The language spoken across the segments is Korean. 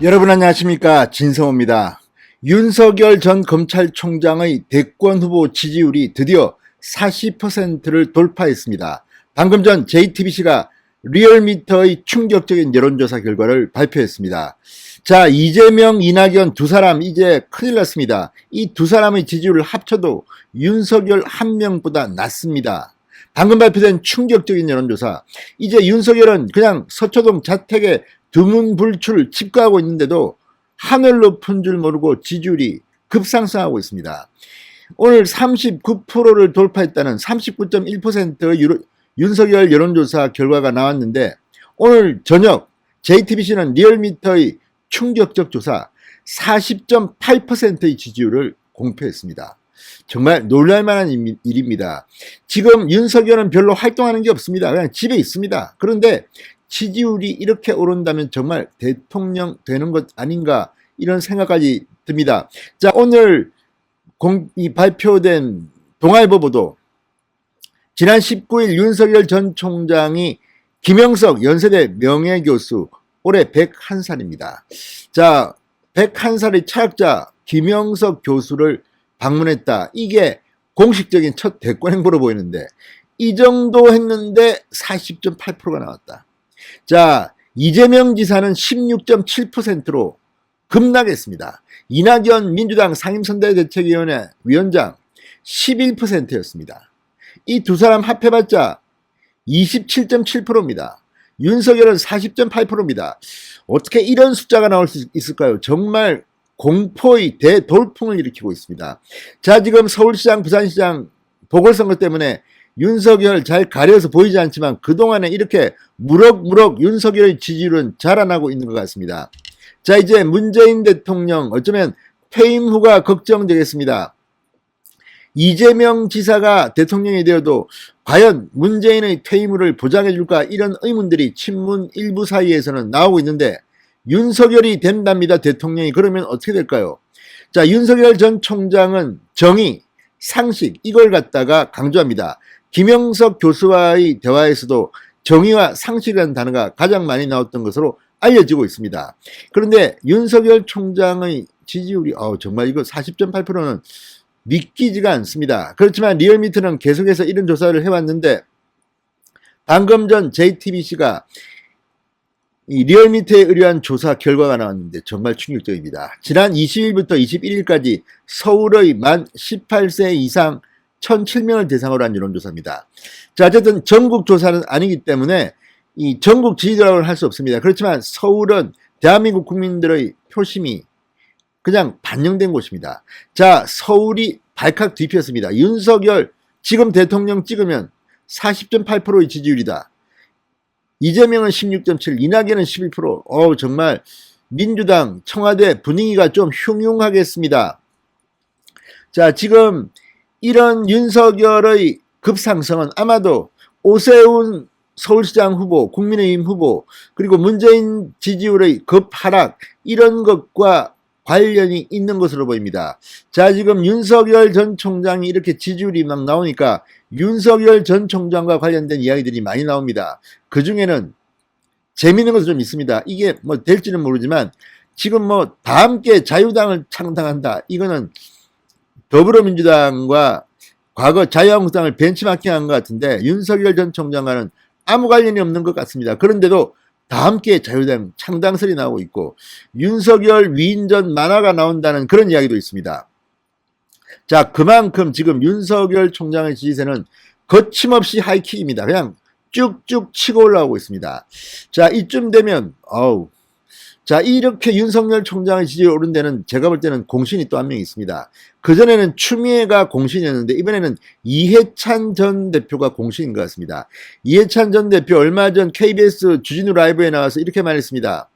여러분 안녕하십니까, 진성호입니다. 윤석열 전 검찰총장의 대권 후보 지지율이 드디어 40%를 돌파했습니다. 방금 전 JTBC가 리얼미터의 충격적인 여론조사 결과를 발표했습니다. 자, 이재명, 이낙연 두 사람 이제 큰일 났습니다. 이 두 사람의 지지율을 합쳐도 윤석열 한 명보다 낮습니다. 방금 발표된 충격적인 여론조사, 이제 윤석열은 그냥 서초동 자택에 두문불출 집가하고 있는데도 하늘 높은 줄 모르고 지지율이 급상승하고 있습니다. 오늘 39%를 돌파했다는 39.1%의 윤석열 여론조사 결과가 나왔는데, 오늘 저녁 JTBC는 리얼미터의 충격적 조사 40.8%의 지지율을 공표했습니다. 정말 놀랄만한 일입니다. 지금 윤석열은 별로 활동하는 게 없습니다. 그냥 집에 있습니다. 그런데 지지율이 이렇게 오른다면 정말 대통령 되는 것 아닌가, 이런 생각까지 듭니다. 자, 오늘 발표된 동아일보 보도, 지난 19일 윤석열 전 총장이 김영석 연세대 명예교수, 올해 101살입니다. 자, 101살의 철학자 김영석 교수를 방문했다. 이게 공식적인 첫 대권 행보로 보이는데, 이 정도 했는데 40.8%가 나왔다. 자, 이재명 지사는 16.7%로 급락했습니다. 이낙연 민주당 상임선대대책위원회 위원장 11%였습니다. 이 두 사람 합해봤자 27.7%입니다. 윤석열은 40.8%입니다. 어떻게 이런 숫자가 나올 수 있을까요? 정말 공포의 대돌풍을 일으키고 있습니다. 자, 지금 서울시장, 부산시장 보궐선거 때문에 윤석열 잘 가려서 보이지 않지만 그동안에 이렇게 무럭무럭 윤석열의 지지율은 자라나고 있는 것 같습니다. 자, 이제 문재인 대통령 어쩌면 퇴임 후가 걱정되겠습니다. 이재명 지사가 대통령이 되어도 과연 문재인의 퇴임을 보장해 줄까, 이런 의문들이 친문 일부 사이에서는 나오고 있는데, 윤석열이 된답니다. 대통령이. 그러면 어떻게 될까요? 자, 윤석열 전 총장은 정의, 상식, 이걸 갖다가 강조합니다. 김영석 교수와의 대화에서도 정의와 상식이라는 단어가 가장 많이 나왔던 것으로 알려지고 있습니다. 그런데 윤석열 총장의 지지율이 정말 이거 40.8%는 믿기지가 않습니다. 그렇지만 리얼미터는 계속해서 이런 조사를 해왔는데, 방금 전 JTBC가 이 리얼미터에 의뢰한 조사 결과가 나왔는데 정말 충격적입니다. 지난 20일부터 21일까지 서울의 만 18세 이상 1007명을 대상으로 한 여론조사입니다. 자, 어쨌든 전국 조사는 아니기 때문에 이 전국 지지도라고는 할 수 없습니다. 그렇지만 서울은 대한민국 국민들의 표심이 그냥 반영된 곳입니다. 자, 서울이 발칵 뒤폈습니다. 윤석열 지금 대통령 찍으면 40.8%의 지지율이다. 이재명은 16.7, 이낙연은 11%. 정말 민주당, 청와대 분위기가 좀 흉흉하겠습니다. 자, 지금 이런 윤석열의 급상승은 아마도 오세훈 서울시장 후보, 국민의힘 후보, 그리고 문재인 지지율의 급하락, 이런 것과 관련이 있는 것으로 보입니다. 자, 지금 윤석열 전 총장이 이렇게 지지율이 막 나오니까 윤석열 전 총장과 관련된 이야기들이 많이 나옵니다. 그 중에는 재미있는 것도 좀 있습니다. 이게 뭐 될지는 모르지만 지금 뭐 다 함께 자유당을 창당한다. 이거는 더불어민주당과 과거 자유한국당을 벤치마킹한 것 같은데, 윤석열 전 총장과는 아무 관련이 없는 것 같습니다. 그런데도 다 함께 자유당 창당설이 나오고 있고, 윤석열 위인전 만화가 나온다는 그런 이야기도 있습니다. 자, 그만큼 지금 윤석열 총장의 지지세는 거침없이 하이킥입니다. 그냥 쭉쭉 치고 올라오고 있습니다. 자, 이쯤 되면 자, 이렇게 윤석열 총장의 지지율이 오른 데는 제가 볼 때는 공신이 또 한 명 있습니다. 그전에는 추미애가 공신이었는데 이번에는 이해찬 전 대표가 공신인 것 같습니다. 이해찬 전 대표 얼마 전 KBS 주진우 라이브에 나와서 이렇게 말했습니다.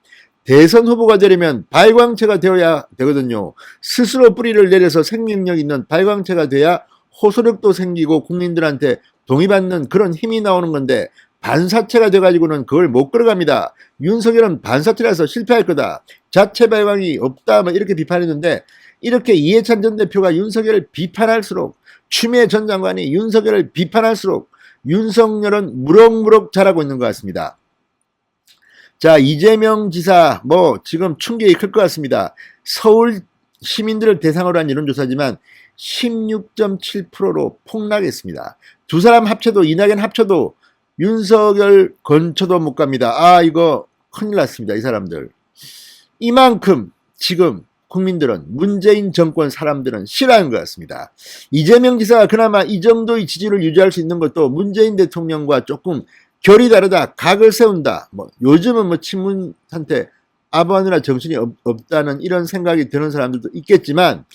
대선 후보가 되려면 발광체가 되어야 되거든요. 스스로 뿌리를 내려서 생명력 있는 발광체가 돼야 호소력도 생기고 국민들한테 동의받는 그런 힘이 나오는 건데, 반사체가 돼가지고는 그걸 못 끌어갑니다. 윤석열은 반사체라서 실패할 거다. 자체 발광이 없다. 이렇게 비판했는데, 이렇게 이해찬 전 대표가 윤석열을 비판할수록, 추미애 전 장관이 윤석열을 비판할수록 윤석열은 무럭무럭 자라고 있는 것 같습니다. 자, 이재명 지사 뭐 지금 충격이 클 것 같습니다. 서울 시민들을 대상으로 한 여론조사지만 16.7%로 폭락했습니다. 두 사람 합쳐도, 이낙연 합쳐도 윤석열 근처도 못 갑니다. 아, 이거 큰일 났습니다. 이 사람들. 이만큼 지금 국민들은, 문재인 정권 사람들은 싫어하는 것 같습니다. 이재명 지사가 그나마 이 정도의 지지를 유지할 수 있는 것도 문재인 대통령과 조금 결이 다르다, 각을 세운다. 뭐 요즘은 뭐 친문 상태, 아버지나 정신이 없다는 이런 생각이 드는 사람들도 있겠지만,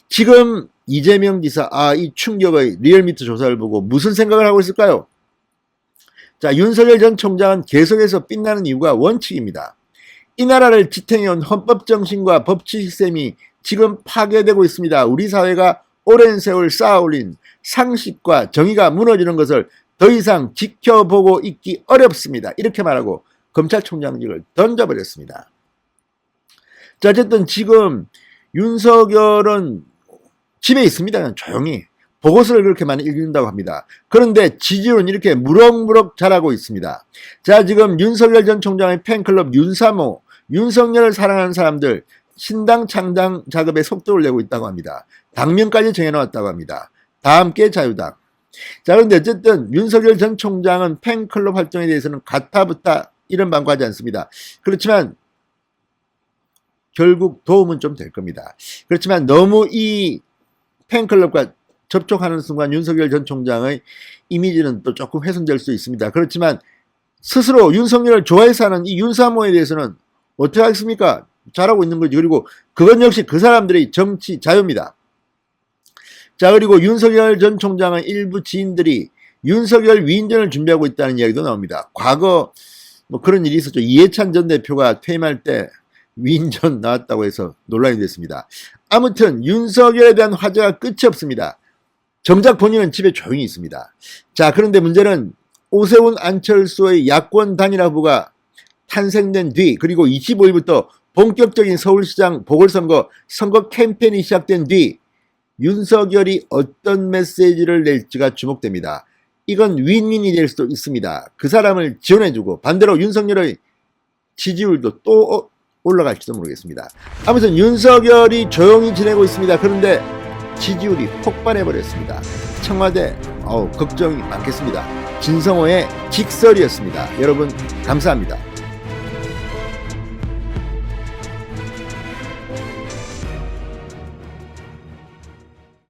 지금 이재명 지사, 이 충격의 리얼미터 조사를 보고 무슨 생각을 하고 있을까요? 자, 윤석열 전 총장은 계속해서 빛나는 이유가 원칙입니다. 이 나라를 지탱해온 헌법정신과 법치 시스템이 지금 파괴되고 있습니다. 우리 사회가 오랜 세월 쌓아올린 상식과 정의가 무너지는 것을 더 이상 지켜보고 있기 어렵습니다. 이렇게 말하고 검찰총장직을 던져버렸습니다. 자, 어쨌든 지금 윤석열은 집에 있습니다. 그냥 조용히. 보고서를 그렇게 많이 읽는다고 합니다. 그런데 지지율은 이렇게 무럭무럭 자라고 있습니다. 자, 지금 윤석열 전 총장의 팬클럽 윤사모, 윤석열을 사랑하는 사람들 신당 창당 작업에 속도를 내고 있다고 합니다. 당명까지 정해놓았다고 합니다. 다 함께 자유당. 자, 그런데 어쨌든 윤석열 전 총장은 팬클럽 활동에 대해서는 가타부타 이런 방구하지 않습니다. 그렇지만 결국 도움은 좀 될 겁니다. 그렇지만 너무 이 팬클럽과 접촉하는 순간 윤석열 전 총장의 이미지는 또 조금 훼손될 수 있습니다. 그렇지만 스스로 윤석열을 좋아해서 하는 이 윤사모에 대해서는 어떻게 하겠습니까? 잘하고 있는 거지. 그리고 그건 역시 그 사람들의 정치 자유입니다. 자, 그리고 윤석열 전 총장의 일부 지인들이 윤석열 위인전을 준비하고 있다는 이야기도 나옵니다. 과거 뭐 그런 일이 있었죠. 이해찬 전 대표가 퇴임할 때 위인전 나왔다고 해서 논란이 됐습니다. 아무튼 윤석열에 대한 화제가 끝이 없습니다. 정작 본인은 집에 조용히 있습니다. 자, 그런데 문제는 오세훈 안철수의 야권 단일화 후보가 탄생된 뒤, 그리고 25일부터 본격적인 서울시장 보궐선거 선거 캠페인이 시작된 뒤 윤석열이 어떤 메시지를 낼지가 주목됩니다. 이건 윈윈이 될 수도 있습니다. 그 사람을 지원해주고 반대로 윤석열의 지지율도 또 올라갈지도 모르겠습니다. 아무튼 윤석열이 조용히 지내고 있습니다. 그런데 지지율이 폭발해버렸습니다. 청와대 걱정이 많겠습니다. 진성호의 직설이었습니다. 여러분 감사합니다.